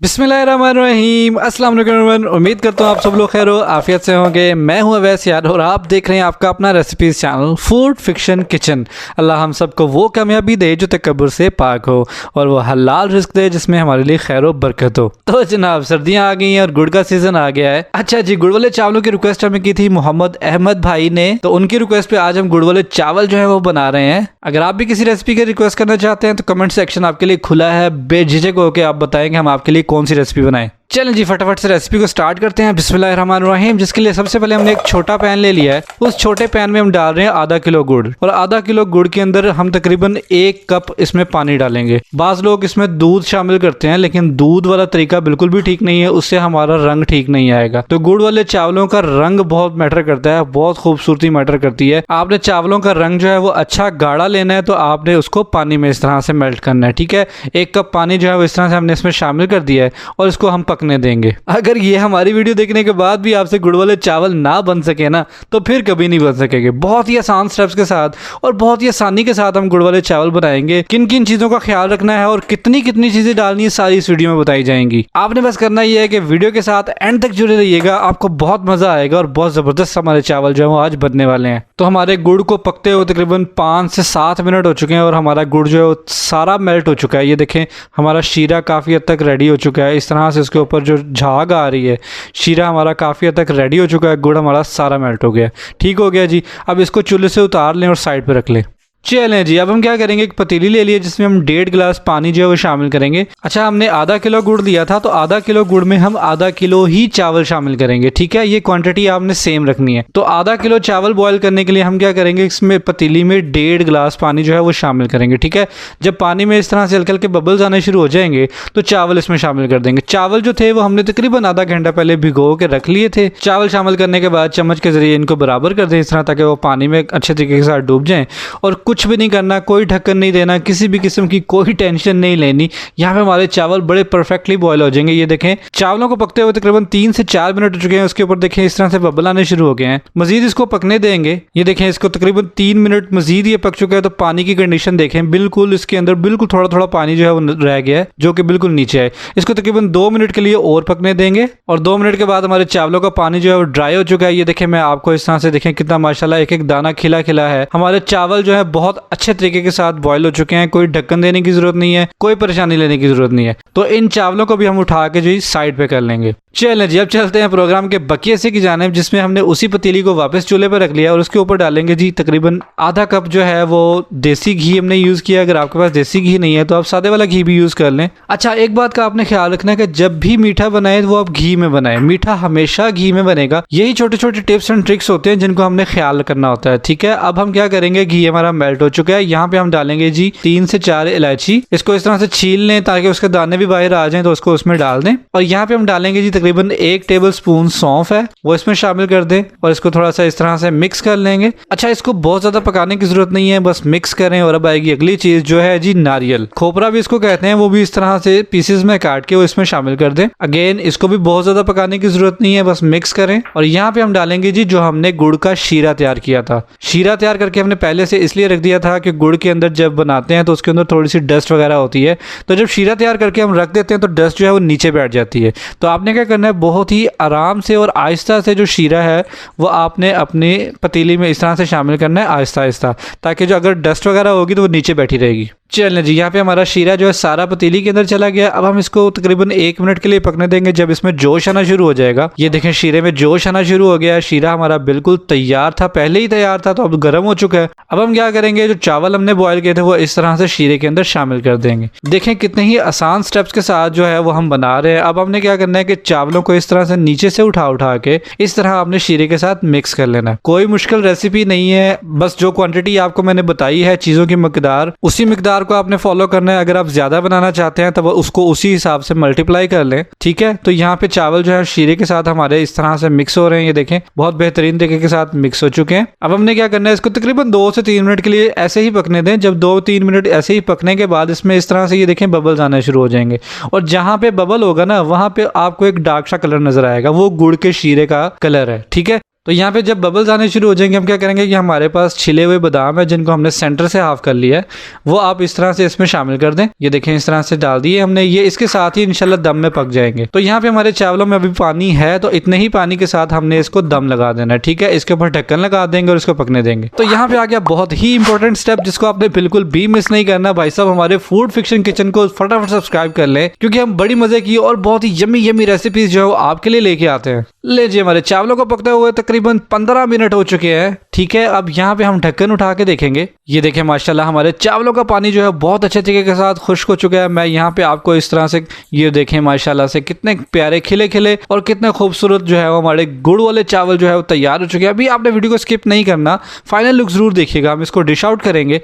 बिस्मिल्लाहिर्रहमानिर्रहीम, अस्सलाम वालेकुम एवरीवन। उम्मीद करता हूँ आप सब लोग खैर हो आफियत से होंगे। मैं हूँ अवैस यार और आप देख रहे हैं आपका अपना recipes channel food fiction kitchen. अल्लाह हम सबको वो कामयाबी दे जो तकब्बुर से पाक हो और वो हलाल रिस्क दे जिसमें हमारे लिए खैर बरकत हो। तो जनाब सर्दियाँ आ गई हैं और गुड़ का सीजन आ गया है। अच्छा जी, गुड़ वाले चावलों की रिक्वेस्ट हमें की थी मोहम्मद अहमद भाई ने, तो उनकी रिक्वेस्ट पे आज हम गुड़ वाले चावल जो है वो बना रहे हैं। अगर आप भी किसी रेसिपी की रिक्वेस्ट करना चाहते हैं तो कमेंट सेक्शन आपके लिए खुला है, बेझिझक होकर आप बताएंगे हम आपके लिए कौन सी रेसिपी बनाएं। चलें जी फटाफट से रेसिपी को स्टार्ट करते हैं। बिस्मिल्लाहिर्रहमानिर्रहीम। जिसके लिए सबसे पहले हमने एक छोटा पैन ले लिया है। उस छोटे पैन में हम डाल रहे हैं आधा किलो गुड़ और आधा किलो गुड़ के अंदर हम तकरीबन 1 कप इसमें पानी डालेंगे। बाज़ लोग इसमें दूध शामिल करते हैं लेकिन दूध वाला तरीका बिल्कुल भी ठीक नहीं है, उससे हमारा रंग ठीक नहीं आएगा। तो गुड़ वाले चावलों का रंग बहुत मैटर करता है, बहुत खूबसूरती मैटर करती है। आपने चावलों का रंग जो है वो अच्छा गाढ़ा लेना है तो आपने उसको पानी में इस तरह से मेल्ट करना है। ठीक है, 1 कप पानी जो है वो इस तरह से हमने इसमें शामिल कर दिया है और इसको हम पकने देंगे। अगर ये हमारी वीडियो देखने के बाद भी आपसे गुड़ वाले चावल ना बन सके ना तो फिर कभी नहीं बन सकेंगे। बहुत ही आसान स्टेप्स के साथ और बहुत ही आसानी के साथ हम गुड़ वाले चावल बनाएंगे। किन किन चीज़ों का ख्याल रखना है और कितनी कितनी चीज़ें डालनी है सारी इस वीडियो में बताई जाएंगी। आपने बस करना ये है कि वीडियो के साथ एंड तक जुड़े रहिएगा, आपको बहुत मज़ा आएगा और बहुत ज़बरदस्त हमारे चावल जो है वो आज बनने वाले हैं। तो हमारे गुड़ को पकते हुए तकरीबन 5 से 7 मिनट हो चुके हैं और हमारा गुड़ जो है वो सारा मेल्ट हो चुका है। ये देखें हमारा शीरा काफ़ी हद तक रेडी हो चुका है। इस तरह से उसके ऊपर जो झाग आ रही है, शीरा हमारा काफ़ी हद तक रेडी हो चुका है। गुड़ हमारा सारा मेल्ट हो गया, ठीक हो गया जी। अब इसको चूल्हे से उतार लें और साइड पे रख लें। चलें जी, अब हम क्या करेंगे, एक पतीली ले लिए जिसमें हम 1.5 गिलास पानी जो है वो शामिल करेंगे। अच्छा, हमने आधा किलो गुड़ लिया था तो आधा किलो गुड़ में हम आधा किलो ही चावल शामिल करेंगे। ठीक है, ये क्वांटिटी आपने सेम रखनी है। तो आधा किलो चावल बॉयल करने के लिए हम क्या करेंगे, इसमें पतीली में 1.5 गिलास पानी जो है वो शामिल करेंगे। ठीक है, जब पानी में इस तरह से हल्के हल्के बबल्स आने शुरू हो जाएंगे तो चावल इसमें शामिल कर देंगे। चावल जो थे वो हमने तकरीबन आधा घंटा पहले भिगो के रख लिए थे। चावल शामिल करने के बाद चम्मच के जरिए इनको बराबर कर दें इस तरह, ताकि वो पानी में अच्छे तरीके के साथ डूब जाएं। और कुछ भी नहीं करना, कोई ढक्कन नहीं देना, किसी भी किस्म की कोई टेंशन नहीं लेनी। यहाँ पे हमारे चावल बड़े परफेक्टली बॉयल हो जाएंगे। ये देखें चावलों को पकते हुए तकरीबन 3 से 4 मिनट हो चुके हैं। उसके ऊपर देखें इस तरह से बबल आने शुरू हो गए हैं। मजीद इसको पकने देंगे। ये देखें इसको तकरीबन 3 मिनट मजीद ये पक चुका है। तो पानी की कंडीशन देखें, बिल्कुल इसके अंदर बिल्कुल थोड़ा थोड़ा पानी जो है वो रह गया है, जो कि बिल्कुल नीचे है। इसको तकरीबन 2 मिनट के लिए और पकने देंगे और 2 मिनट के बाद हमारे चावलों का पानी जो है वो ड्राई हो चुका है। ये देखें मैं आपको इस तरह से देखें कितना माशाल्लाह एक एक दाना खिला खिला है। हमारे चावल जो है बहुत अच्छे तरीके के साथ बॉयल हो चुके हैं। कोई ढक्कन देने की जरूरत नहीं है, कोई परेशानी लेने की जरूरत नहीं है। तो इन चावलों को भी हम उठा के जो साइड पे कर लेंगे। चलें जी, अब चलते हैं प्रोग्राम के बकिए से की जानिब, जिसमें हमने उसी पतीली को वापस चूल्हे पर रख लिया और उसके ऊपर डालेंगे जी तकरीबन आधा कप जो है वो देसी घी हमने यूज़ किया। अगर आपके पास देसी घी नहीं है तो आप सादे वाला घी भी यूज़ कर लें। अच्छा, एक बात का आपने ख्याल रखना है कि जब भी मीठा बनाए वो आप घी में बनाए। मीठा हमेशा घी में बनेगा। यही छोटे छोटे टिप्स एंड ट्रिक्स होते हैं जिनको हमने ख्याल करना होता है। ठीक है, अब हम क्या करेंगे, घी हमारा मेल्ट हो चुका है। यहाँ पे हम डालेंगे जी 3 से 4 इलायची। इसको इस तरह से छील लें ताकि उसके दाने भी बाहर आ जाएं, तो उसको उसमें डाल दें। और यहाँ पे हम डालेंगे जी तकरीबन 1 टेबलस्पून सौंफ है, वो इसमें शामिल कर दें और इसको थोड़ा सा इस तरह से मिक्स कर लेंगे। अच्छा, इसको बहुत ज्यादा पकाने की जरूरत नहीं है, बस मिक्स करें। और अब आएगी अगली चीज जो है जी नारियल, खोपरा भी इसको कहते हैं। वो भी इस तरह से पीसेस में काट के वो इसमें शामिल कर दें। अगेन इसको भी बहुत ज्यादा पकाने की जरूरत नहीं है, बस मिक्स करें। और यहाँ पे हम डालेंगे जी जो हमने गुड़ का शीरा तैयार किया था। शीरा तैयार करके हमने पहले से इसलिए रख दिया था कि गुड़ के अंदर जब बनाते हैं तो उसके अंदर थोड़ी सी डस्ट वगैरह होती है, तो जब शीरा तैयार करके हम रख देते हैं तो डस्ट जो है वो नीचे बैठ जाती है। तो आपने क्या करना है, बहुत ही आराम से और आहिस्ता से जो शीरा है वो आपने अपनी पतीली में इस तरह से शामिल करना है आहिस्ता आहिस्ता, ताकि जो अगर डस्ट वगैरह होगी तो वो नीचे बैठी रहेगी। चलें जी, यहाँ पे हमारा शीरा जो है सारा पतीली के अंदर चला गया। अब हम इसको तकरीबन 1 मिनट के लिए पकने देंगे। जब इसमें जोश आना शुरू हो जाएगा, ये देखें शीरे में जोश आना शुरू हो गया है। शीरा हमारा बिल्कुल तैयार था, पहले ही तैयार था, तो अब गर्म हो चुका है। अब हम क्या करेंगे, जो चावल हमने बॉयल किए थे वो इस तरह से शीरे के अंदर शामिल कर देंगे। देखें कितने ही आसान स्टेप्स के साथ जो है वो हम बना रहे हैं। अब हमने क्या करना है कि चावलों को इस तरह से नीचे से उठा उठा के इस तरह आपने शीरे के साथ मिक्स कर लेना। कोई मुश्किल रेसिपी नहीं है, बस जो क्वांटिटी आपको मैंने बताई है चीज़ों की मकदार, उसी मकदार को आपने फॉलो करना है। अगर आप ज्यादा बनाना चाहते हैं तब उसको उसी हिसाब से मल्टीप्लाई कर लें। ठीक है, तो यहाँ पे चावल जो है शीरे के साथ हमारे इस तरह से मिक्स हो रहे हैं। ये देखें बहुत बेहतरीन तरीके के साथ मिक्स हो चुके हैं। अब हमने क्या करना है, इसको तकरीबन 2 से 3 मिनट के लिए ऐसे ही पकने दें। जब 2-3 मिनट ऐसे ही पकने के बाद इसमें इस तरह से ये देखें बबल्स आने शुरू हो जाएंगे और जहां पे बबल होगा ना वहां पे आपको एक डार्क सा कलर नजर आएगा, वो गुड़ के शीरे का कलर है। ठीक है, तो यहाँ पे जब बबल्स आने शुरू हो जाएंगे हम क्या करेंगे कि हमारे पास छिले हुए बादाम है जिनको हमने सेंटर से हाफ कर लिया है, वो आप इस तरह से इसमें शामिल कर दें। ये देखें इस तरह से डाल दिए हमने, ये इसके साथ ही इंशाल्लाह दम में पक जाएंगे। तो यहाँ पे हमारे चावलों में अभी पानी है, तो इतने ही पानी के साथ हमने इसको दम लगा देना है, ठीक है। इसके ऊपर ढक्कन लगा देंगे और इसको पकने देंगे। तो यहाँ पे आ गया बहुत ही इंपॉर्टेंट स्टेप जिसको आपने बिल्कुल भी मिस नहीं करना। भाई साहब हमारे फूड फिक्शन किचन को फटाफट सब्सक्राइब कर लें, क्योंकि हम बड़ी मजे की और बहुत ही यम्मी यम्मी रेसिपीज जो है आपके लिए लेके आते हैं। ले जी हमारे चावलों को पकते हुए तकरीबन 15 मिनट हो चुके हैं, ठीक है। अब यहाँ पे हम ढक्कन उठा के देखेंगे। ये देखें माशाल्लाह हमारे चावलों का पानी जो है बहुत अच्छे तरीके के साथ खुश्क हो चुका है। मैं यहाँ पे आपको इस तरह से ये देखें माशाल्लाह से कितने प्यारे खिले खिले और कितने खूबसूरत जो है वो हमारे गुड़ वाले चावल जो है वो तैयार हो चुके हैं। अभी आपने वीडियो को स्किप नहीं करना, फाइनल लुक जरूर देखिएगा। हम इसको डिश आउट करेंगे,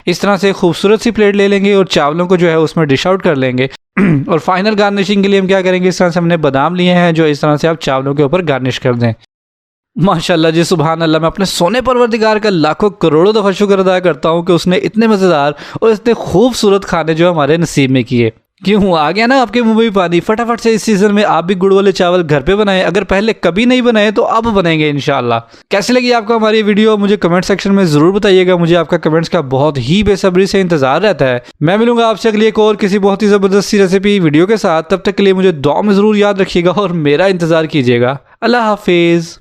इस तरह से खूबसूरत सी प्लेट ले लेंगे और चावलों को जो है उसमें डिश आउट कर लेंगे। और फाइनल गार्निशिंग के लिए हम क्या करेंगे, इस तरह से हमने बादाम लिए हैं जो इस तरह से आप चावलों के ऊपर गार्निश कर दें। माशाल्लाह जी सुभान अल्लाह, मैं अपने सोने परवरदिगार का लाखों करोड़ों दफ़ा शुक्र अदा करता हूँ कि उसने इतने मज़ेदार और इतने खूबसूरत खाने जो हमारे नसीब में किए। क्यों आ गया ना आपके मुंह में पानी। फटाफट से इस सीजन में आप भी गुड़ वाले चावल घर पे बनाएं, अगर पहले कभी नहीं बनाए तो अब बनेंगे इंशाल्लाह। कैसी लगी आपको हमारी वीडियो मुझे कमेंट सेक्शन में जरूर बताइएगा। मुझे आपका कमेंट्स का बहुत ही बेसब्री से इंतजार रहता है। मैं मिलूंगा आपसे अगली एक और किसी बहुत ही जबरदस्त सी रेसिपी वीडियो के साथ। तब तक के लिए मुझे दुआ में जरूर याद रखिएगा और मेरा इंतजार कीजिएगा। अल्लाह हाफिज।